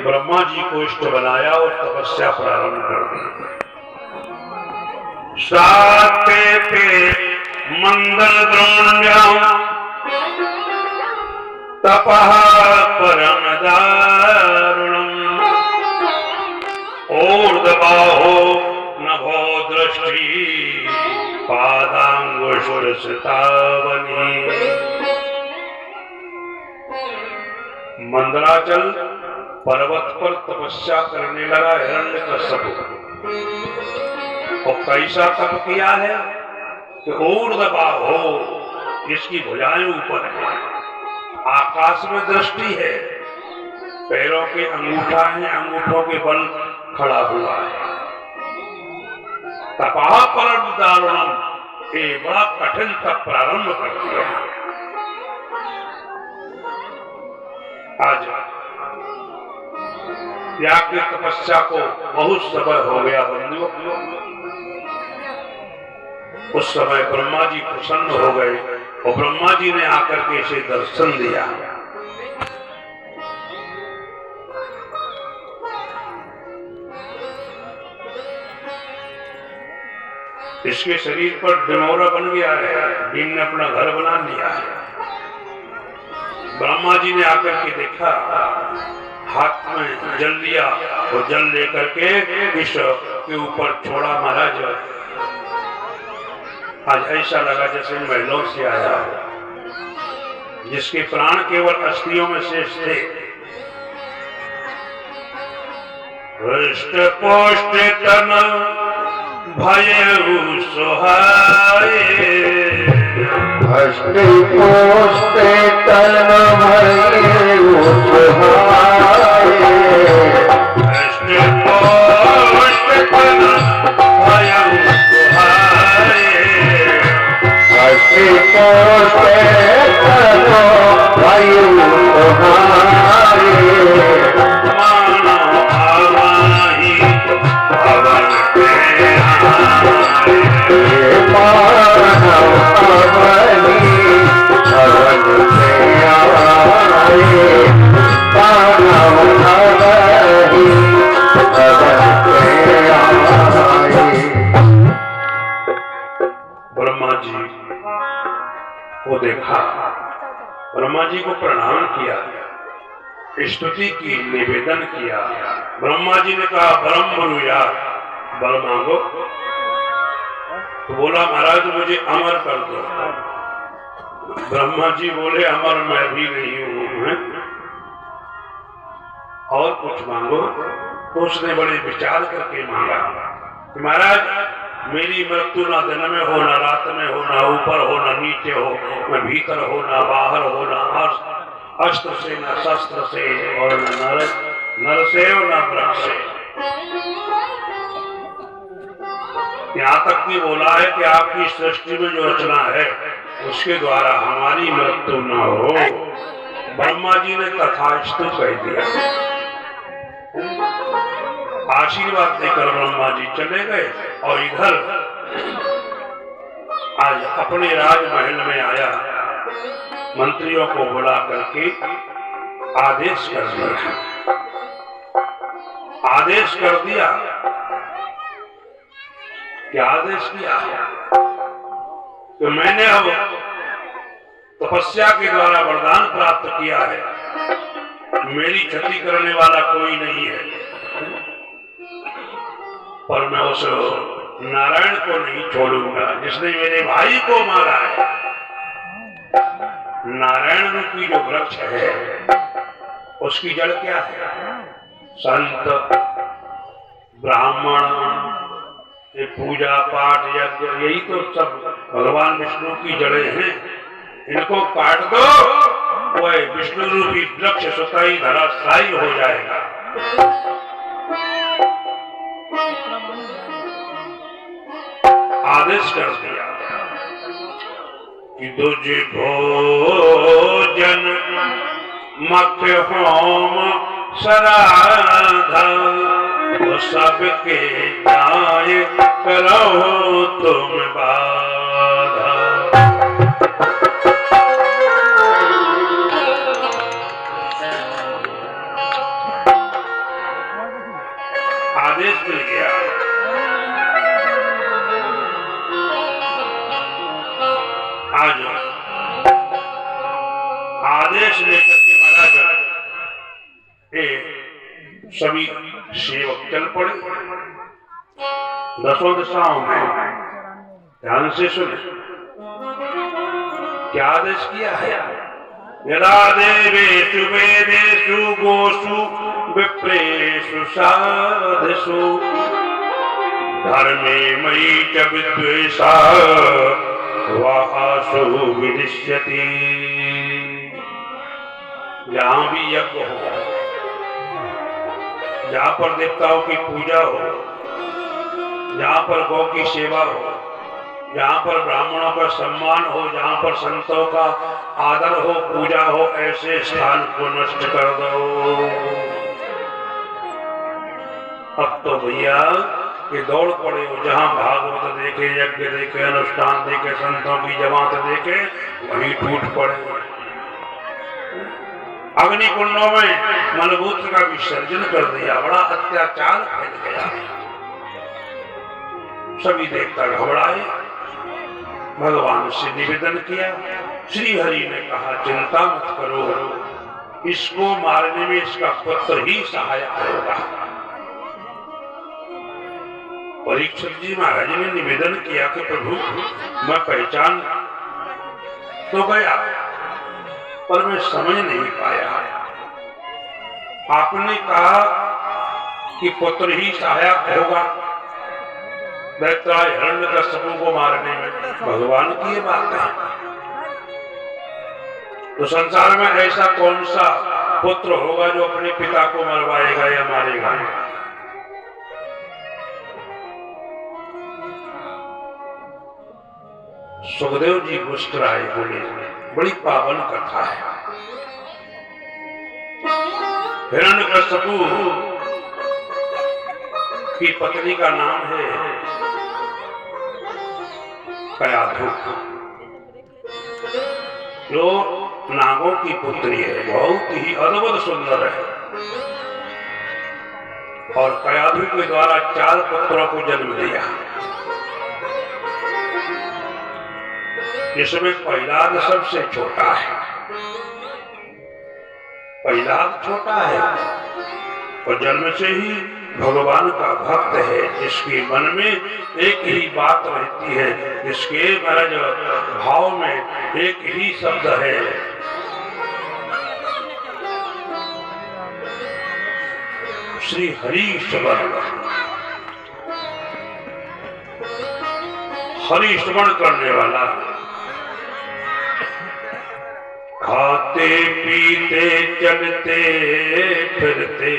ब्रह्मा जी को इष्ट बनाया और तपस्या प्रारंभ कर दी। साते पे मंगल द्रोण्याम तपः परम दारुणम ऊर्ध्वबाहो नभो दृष्टि पादांगुशुरसतावनी। मंदराचल पर्वत पर तपस्या करने लगा हिरण्यकश्यप, और कैसा तप किया है कि ऊर्ध्वबाहो, जिसकी भुजाएं ऊपर है, आकाश में दृष्टि है, पैरों के अंगूठा है, अंगूठों के बल खड़ा हुआ है। तपा परम दारुणम, ये बड़ा कठिन तप प्रारंभ कर दिया। आज त्याग की तपस्या को बहुत समय हो गया बंधुओं। उस समय ब्रह्मा जी प्रसन्न हो गए और ब्रह्मा जी ने आकर के इसे दर्शन दिया। इसके शरीर पर डिमोरा बन गया है, भीम ने अपना घर बना लिया है। ब्रह्मा जी ने आकर के देखा, हाथ में जल लिया और जल लेकर के विष के ऊपर छोड़ा। महाराज आज ऐसा लगा जैसे महलों से आया हो, जिसके प्राण केवल अस्थियों में शेष थे। हृष्ट पोष्ट तन भयउ सोहाए, हृष्ट पोष्ट तन भयउ सोहाए, हृष्ट पोष्ट तन भयउ सोहाए, हृष्ट पोष्ट तन भयउ सोहाए, मानो आवाही भवन पे आए, मानव अवनी भवन से आए, मानव अवनी भवन से आए। ब्रह्मा जी को देखा, ब्रह्मा जी को प्रणाम किया, स्तुति की, निवेदन किया। ब्रह्मा जी ने कहा ब्रह्मरुया, बर मांगो। तो बोला महाराज मुझे अमर कर दो। ब्रह्मा जी बोले अमर मैं भी नहीं हूं, और कुछ मांगो। तो उसने बड़े विचार करके मांगा कि महाराज मेरी मृत्यु ना दिन में हो, ना रात में हो, ना ऊपर हो, ना नीचे हो, ना भीतर हो, ना बाहर हो, ना अस्त्र से, ना शस्त्र से, और न नर से और न वृक्ष से। यहाँ तक भी बोला है कि आपकी सृष्टि में जो रचना है उसके द्वारा हमारी मृत्यु न हो। ब्रह्मा जी ने तथास्तु कह दिया। आशीर्वाद देकर ब्रह्मा जी चले गए और इधर आज अपने राजमहल में आया, मंत्रियों को बुला करके आदेश कर दिया। आदेश कर दिया, क्या आदेश दिया कि मैंने अब तपस्या के द्वारा वरदान प्राप्त किया है, मेरी क्षति करने वाला कोई नहीं है, पर मैं उस नारायण को नहीं छोड़ूंगा जिसने मेरे भाई को मारा है। नारायण रूपी जो वृक्ष है उसकी जड़ क्या है? संत, ब्राह्मण, ये पूजा पाठ यज्ञ, यही तो सब भगवान विष्णु की जड़ें हैं। इनको काट दो, वह विष्णु रूपी वृक्ष स्वतः ही धराशायी हो जाएगा। आदेश कर दिया कि दुज भोजन मख्य होम सराधा, वो सबके न्याय करो तुम बाधा। आदेश मिल गया। आज आदेश लेकर के महाराज सभी सेवक चल पड़े 10 दिशाओं में। ध्यान से सुने क्या आदेश किया है। यदा देवेषु वेदेषु गोषु विप्रेषु साधुषु धर्मे मयि च विद्वेषा वासु विदिश्यति। जहां भी यज्ञ हो, जहां पर देवताओं की पूजा हो, जहां पर गौ की सेवा हो, जहां पर ब्राह्मणों का सम्मान हो, जहां पर संतों का आदर हो, पूजा हो, ऐसे स्थान को नष्ट कर दो। अब तो भैया ये दौड़ पड़े हो, जहां भागवत देखे, यज्ञ देखे, अनुष्ठान देखे, संतों की जमात देखे, वहीं टूट पड़े। अग्नि कुंडों में मलमूत्र का विसर्जन कर दिया, बड़ा अत्याचार फैल गया। सभी देवता घबराए, भगवान से निवेदन किया। श्री हरि ने कहा चिंता मत करो, इसको मारने में इसका पुत्र ही सहायक होगा। परीक्षित जी महाराज ने निवेदन किया कि प्रभु मैं पहचान तो गया पर मैं समझ नहीं पाया। आपने कहा कि पुत्र ही सहायक होगा दैत्याय हिरण्यकश्यप को मारने में, भगवान की ये बात है। तो संसार में ऐसा कौन सा पुत्र होगा जो अपने पिता को मरवाएगा या मारेगा। सुखदेव जी मुस्कुराए, बोले बड़ी पावन कथा है। हिरण्यकश्यप की पत्नी का नाम है कयाधु, जो नागों की पुत्री है, बहुत ही अद्भुत सुंदर है। और कयाधु के द्वारा 4 पुत्रों को जन्म दिया। इसमें प्रहलाद सबसे छोटा है। प्रहलाद छोटा है और जन्म से ही भगवान का भक्त है, जिसके मन में एक ही बात रहती है, जिसके महाराज भाव में एक ही शब्द है, श्री हरि स्मरण। हरि स्मरण करने वाला खाते पीते चलते फिरते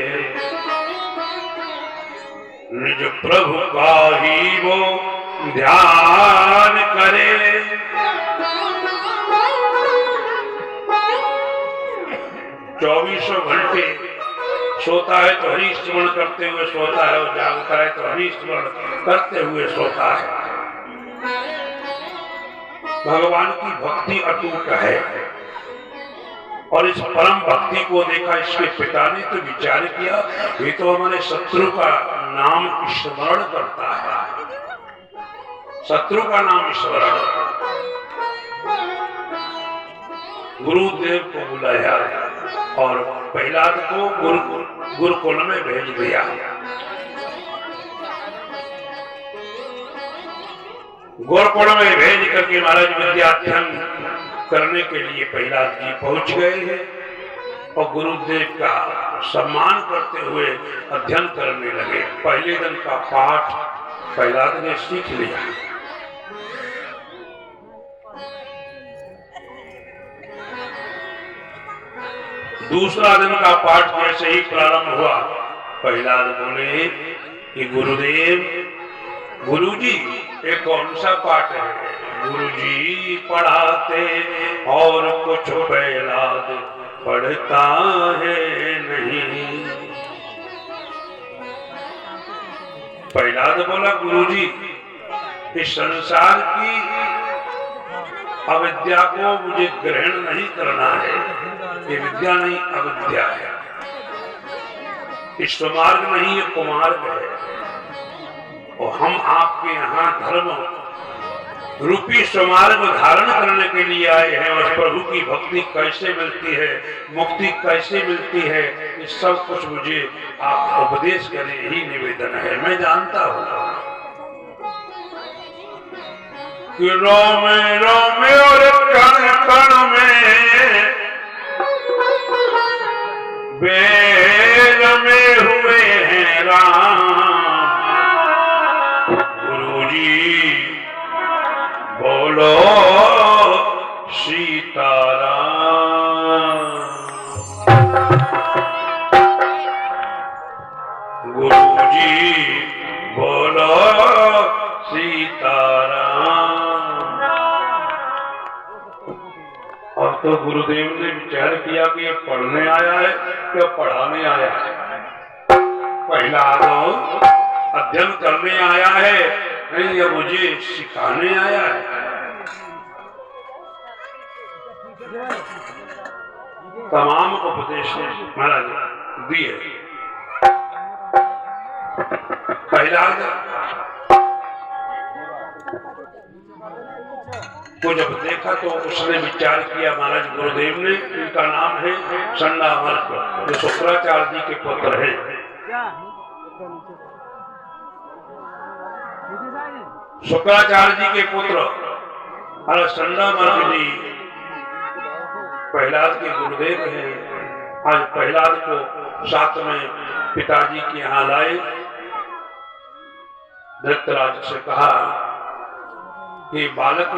निज प्रभु का ही वो ध्यान करे। 24 घंटे सोता है तो हरि स्मरण करते हुए सोता है, और जागता है तो हरि स्मरण करते हुए सोता है। भगवान की भक्ति अटूट है। और इस परम भक्ति को देखा इसके पिता ने तो विचार किया, ये तो हमारे शत्रु का नाम स्मरण करता है, शत्रु का नाम स्मरण। गुरुदेव को बुलाया और प्रहलाद को गुरुकुल में भेज दिया। गुरुकुल में भेज करके महाराज विद्याध्ययन करने के लिए प्रहलाद जी पहुंच गए हैं और गुरुदेव का सम्मान करते हुए अध्ययन करने लगे। पहले दिन का पाठ प्रहलाद ने सीख लिया। दूसरा दिन का पाठ जैसे ही प्रारंभ हुआ, प्रहलाद बोले कि गुरुदेव, गुरुजी ये कौन सा पाठ है। गुरुजी पढ़ाते और कुछ प्रहलाद पढ़ता है नहीं। प्रहलाद बोला गुरुजी इस संसार की अविद्या को मुझे ग्रहण नहीं करना है, ये विद्या नहीं अविद्या है। ईश्वमार्ग नहीं, ये कुमार्ग है। और हम आपके यहाँ धर्म रूपी स्वमार्ग धारण करने के लिए आए हैं। और प्रभु की भक्ति कैसे मिलती है, मुक्ति कैसे मिलती है, ये सब कुछ मुझे आप उपदेश करें, यही निवेदन है। मैं जानता हूँ कि रोम रोम और कण कण में वेद में हुए हैं राम। गुरुजी बोलो सीताराम। गुरुजी बोलो सीताराम। अब तो गुरुदेव ने विचार किया कि ये पढ़ने आया है या पढ़ाने आया है। पहला आरोप अध्ययन करने आया है, नहीं ये मुझे सिखाने आया है। तमाम उपदेश महाराज दिए। पहला को जब देखा तो उसने विचार किया, महाराज गुरुदेव ने, इनका नाम है संडामर्क, जो शुक्राचार्य जी के पुत्र हैं। शुक्राचार्य जी के पुत्र और संडामर्क जी प्रहलाद के गुरुदेव हैं। आज प्रहलाद को साथ में पिताजी के यहाँ लाए। धृतराज से कहा कि बालक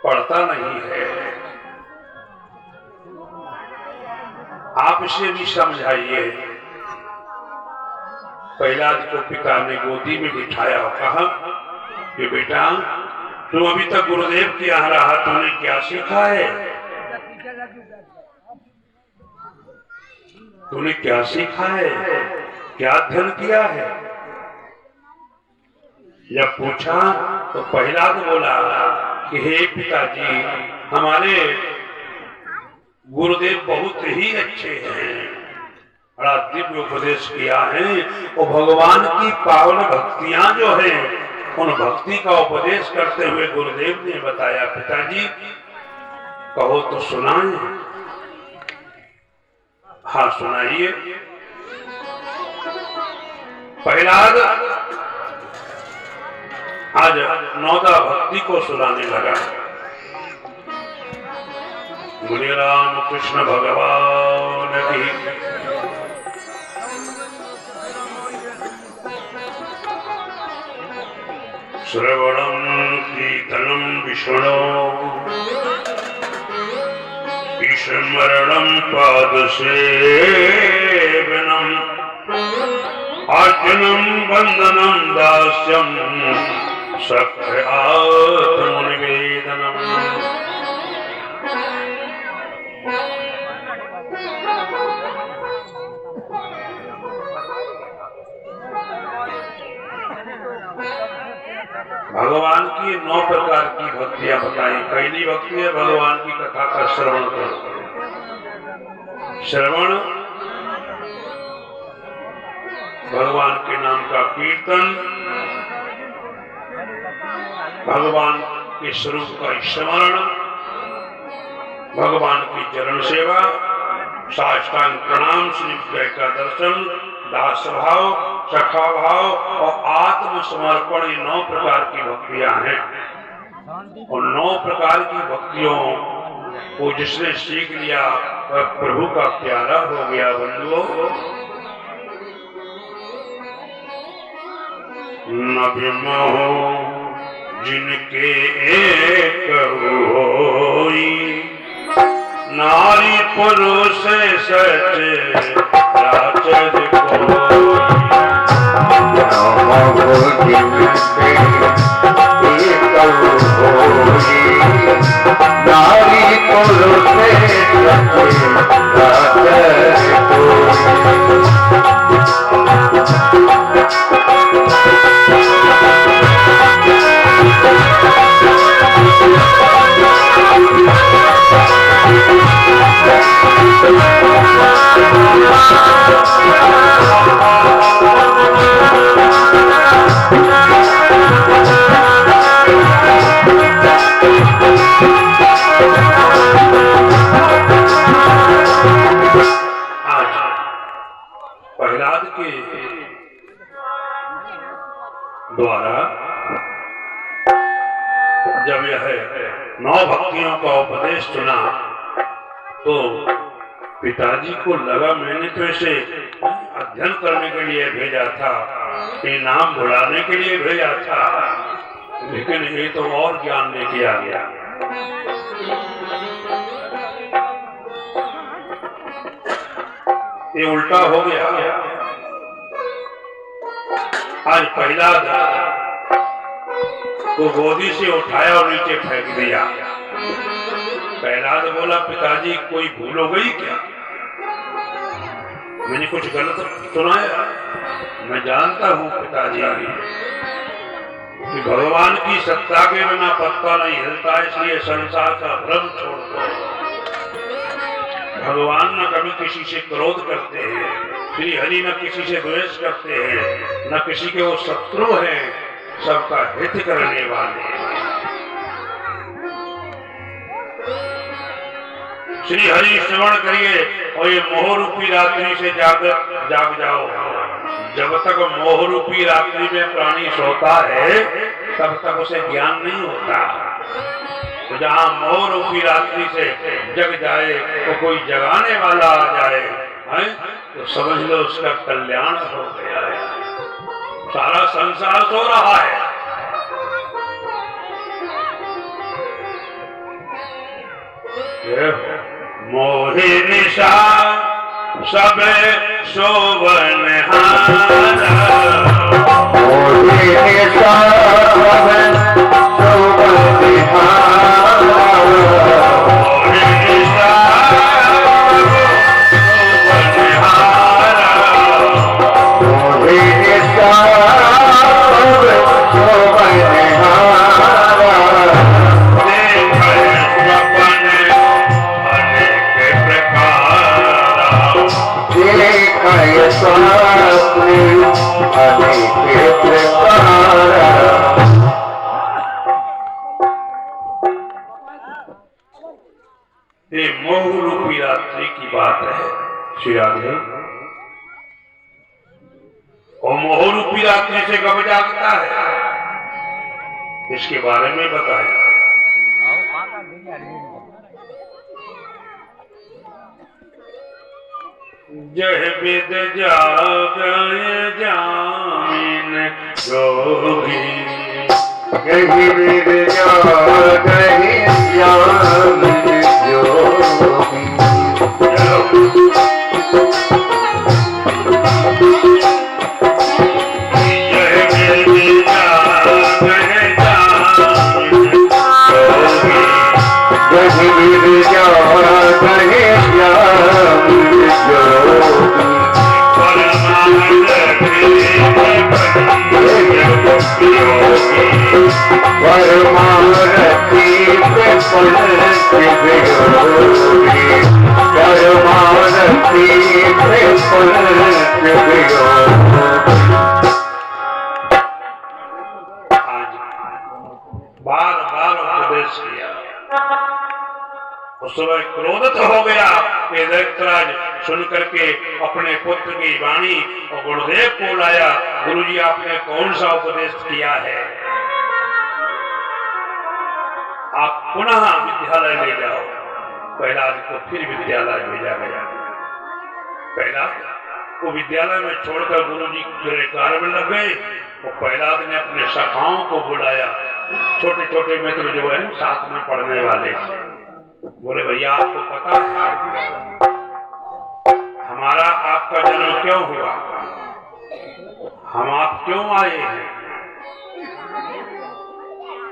पढ़ता नहीं है, आप इसे भी समझाइए। प्रहलाद को पिता ने गोदी में बिठाया और कहा कि बेटा तुम अभी तक गुरुदेव के यहाँ रहा, तुमने क्या सीखा है? तूने क्या सीखा है, क्या अध्ययन किया है? जब पूछा तो प्रहलाद बोला कि हे पिताजी, हमारे गुरुदेव बहुत ही अच्छे हैं, बड़ा दिव्य उपदेश किया है। और भगवान की पावन भक्तियां जो है, उन भक्ति का उपदेश करते हुए गुरुदेव ने बताया। पिताजी कहो तो सुनाएं। हाँ सुनाइए। प्रहलाद आज नौदा भक्ति को सुनाने लगा। मुनि राम कृष्ण भगवान की श्रवणं कीर्तनं विष्णो स्मरणं पादसेवनम् अर्चनं वन्दनं दास्यं सख्य आत्मनिवेदनम्। भगवान की 9 प्रकार की भक्तियां बताई। पहली भक्ति है भगवान की कथा का श्रवण करो। श्रवण भगवान के नाम का कीर्तन, भगवान के स्वरूप का स्मरण, भगवान की चरण सेवा, साष्टांग प्रणाम, श्री विग्रह का दर्शन, दास भाव, सखा भाव और आत्मसमर्पण, ये 9 प्रकार की भक्तियां हैं। और 9 प्रकार की भक्तियों को जिसने सीख लिया वह प्रभु का प्यारा हो गया। बंधुओं, नबी मोह जिनके एक होई, नारी पुरुष सच राचर नारी पुरुष Thank you. द्वारा जब यह 9 भक्तियों का उपदेश सुना तो पिताजी को लगा मैंने तो इसे अध्ययन करने के लिए भेजा था, ये नाम भुलाने के लिए भेजा था, लेकिन ये तो और ज्ञान लेके आ गया। ये उल्टा हो गया। आज पहला को गोदी से उठाया और नीचे फेंक दिया। प्रहलाद बोला पिताजी कोई भूल हो गई क्या, मैंने कुछ गलत सुनाया? मैं जानता हूं पिताजी कि भगवान की सत्ता के बिना पत्ता नहीं हिलता, इसलिए संसार का भ्रम छोड़ दो। भगवान न कभी किसी से क्रोध करते हैं, श्री हरि न किसी से द्वेष करते हैं, न किसी के वो शत्रु हैं, सबका हित करने वाले। श्री हरि श्रवण करिए और ये मोह रूपी रात्रि से जाग जाओ। जब तक मोह रूपी रात्रि में प्राणी सोता है तब तक उसे ज्ञान नहीं होता। तो जहाँ मोह रूपी रात्रि से जग जाए तो कोई जगाने वाला आ जाए है? तो समझ लो उसका कल्याण हो गया है। सारा संसार सो रहा है, मोहे निशा सब शोभन हारा, मोहे निशा सब शोभन हारा, मोहे निशा शोभन हारा, मोहे निशा सब शोभन हारा, ये मोह रूपी रात्रि की बात है श्री राधे। और मोह रूपी रात्रि से कब जागता है इसके बारे में बताया। जह विद जागए जामिन जोगी, कहीं विद जागए जामिन जोगी, बार बार उपदेश किया। उस समय क्रोधित हो गया कि दैत्यराज सुन करके अपने पुत्र की वाणी और गुरुदेव को लाया। गुरुजी आपने कौन सा उपदेश किया है, आप पुनः विद्यालय ले जाओ। प्रहलाद को फिर विद्यालय भेजा गया। प्रहलाद को विद्यालय में छोड़कर गुरुजी कार्य में लग गए। और प्रहलाद ने अपने शाखाओं को बुलाया, छोटे छोटे मित्र जो है साथ में पढ़ने वाले, बोले भैया आपको पता है हमारा आपका जन्म क्यों हुआ, हम आप क्यों आए हैं?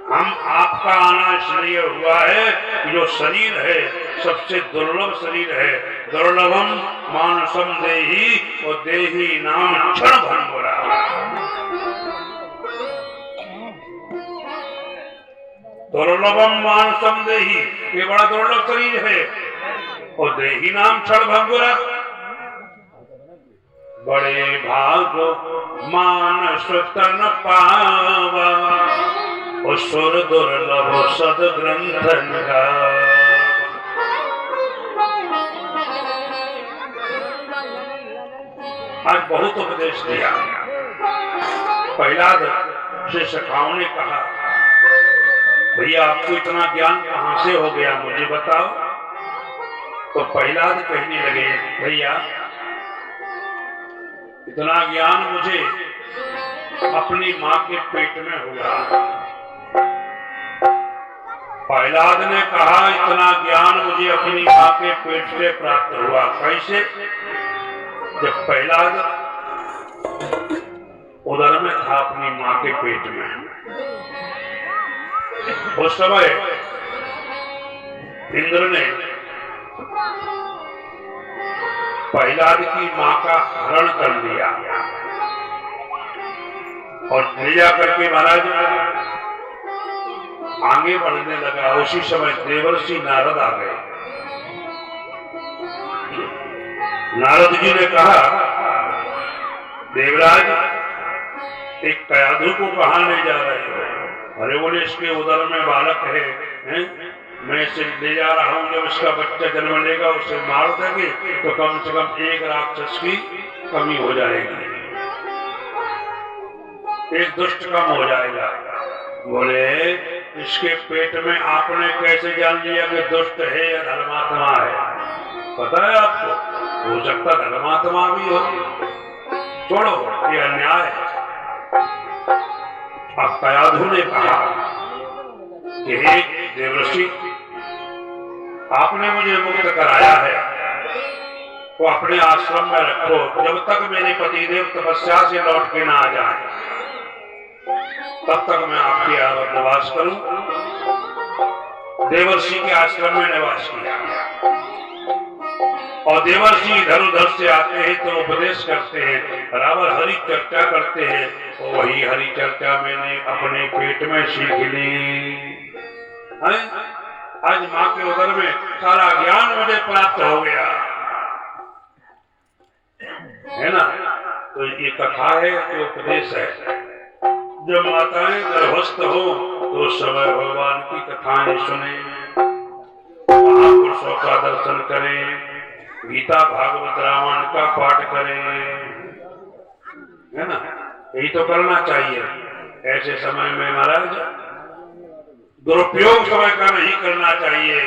हम आपका आना इसलिए हुआ है कि जो शरीर है सबसे दुर्लभ शरीर है। दुर्लभम मानुषम देही और देही नाम क्षण भंगुरा। दुर्लभम मानुषम देही, ये बड़ा दुर्लभ शरीर है, और देही नाम क्षण भंगुरा। बड़े भाग मानस तन पावा, और सुर दुर्लभ सद ग्रंथन का। आज बहुत उपदेश दिया। प्रहलाद उसे सखाओं ने कहा, भैया आपको इतना ज्ञान कहां से हो गया, मुझे बताओ। तो प्रहलाद कहने लगे, भैया इतना ज्ञान मुझे अपनी मां के पेट में हुआ। प्रहलाद ने कहा, इतना ज्ञान मुझे अपनी मां के पेट से प्राप्त हुआ। कैसे? जब प्रहलाद उदर में था अपनी मां के पेट में, उस समय इंद्र ने प्रहलाद की मां का हरण कर लिया और ले जा करके महाराज आगे बढ़ने लगा। उसी समय देवर्षि नारद आ गए। नारद जी ने कहा, देवराज एक कयाधु को कहां ले जा रहे हो? अरे बोले, इसके उदर में बालक है, मैं इसे ले जा रहा हूं। जब इसका बच्चा जन्म लेगा उसे मार देंगे तो कम से कम एक राक्षस की कमी हो जाएगी, एक दुष्ट कम हो जाएगा। बोले, इसके पेट में आपने कैसे जान लिया कि दुष्ट है या धर्मात्मा है? पता है आपको? हो सकता धर्मात्मा भी हो। छोड़ो, ये अन्याय है। अब कयाधु ने कहा कि हे देवर्षि, आपने मुझे मुक्त कराया है, वो अपने आश्रम में रखो जब तक मेरे पतिदेव तपस्या से लौट के ना आ जाए, तब तक मैं आपके यहाँ निवास करूं। देवर्षि के आश्रम में निवास किया और देवर्षि इधर उधर से आते हैं तो उपदेश करते हैं, बराबर हरि चर्चा करते हैं। और वही हरि चर्चा मैंने अपने पेट में सीख ली। आज मां के उदर में सारा ज्ञान मुझे प्राप्त हो गया है ना। तो ये कथा है, ये उपदेश है। जब माताएं गर्भस्थ हो तो उस समय भगवान की कथाएं सुने, महापुरुषों का दर्शन करें, गीता भागवत रामायण का पाठ करें, है ना। यही तो करना चाहिए। ऐसे समय में महाराज दुरुपयोग समय का नहीं करना चाहिए।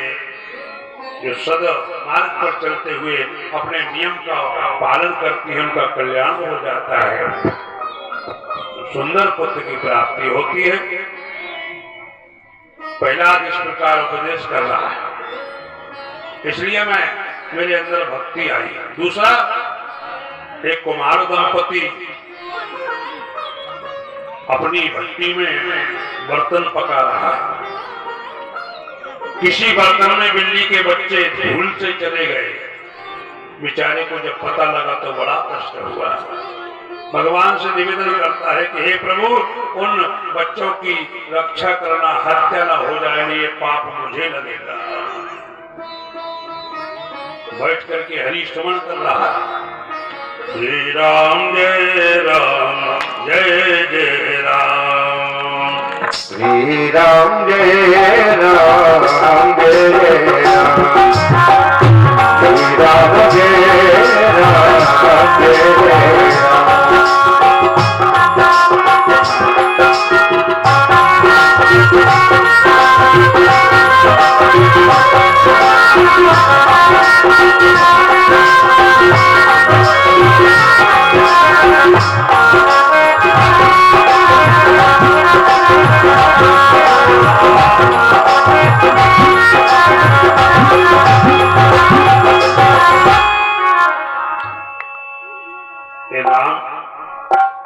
जो सदा मार्ग पर चलते हुए अपने नियम का पालन करती है, उनका कल्याण हो जाता है, सुंदर पुत्र की प्राप्ति होती है। प्रहलाद इस प्रकार उपदेश कर रहा है, इसलिए मेरे अंदर भक्ति आई। दूसरा, एक कुमार दंपति अपनी भक्ति में बर्तन पका रहा है। किसी बर्तन में बिल्ली के बच्चे धूल से चले गए। बेचारे को जब पता लगा तो बड़ा कष्ट हुआ। भगवान से निवेदन करता है कि हे प्रभु, उन बच्चों की रक्षा करना, हत्या ना हो जाए, ये पाप मुझे लगेगा। बैठ करके हरि स्मरण कर रहा है, श्री राम जय राम जय जय राम, श्री राम जय राम जय राम, श्री राम जय राम जय राम।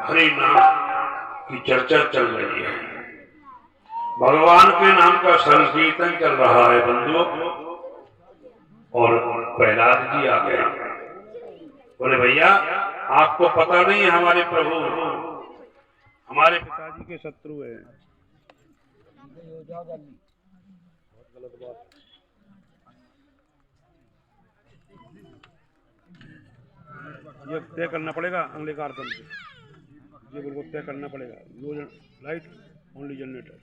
हरि नाम की चर्चा चल रही है, भगवान के नाम का संकीर्तन चल रहा है बंधुओं। और प्रहलाद जी आ गए, बोले भैया आपको पता नहीं है, हमारे प्रभु हमारे पिताजी के शत्रु है। गलत बात। ये तय करना पड़ेगा अगले कार्यक्रम से, ये बिल्कुल तय करना पड़ेगा। नो लाइट ओनली जनरेटर,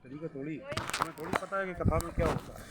तरीका थोड़ी, हमें थोड़ी पता है कि कथा में क्या होता है।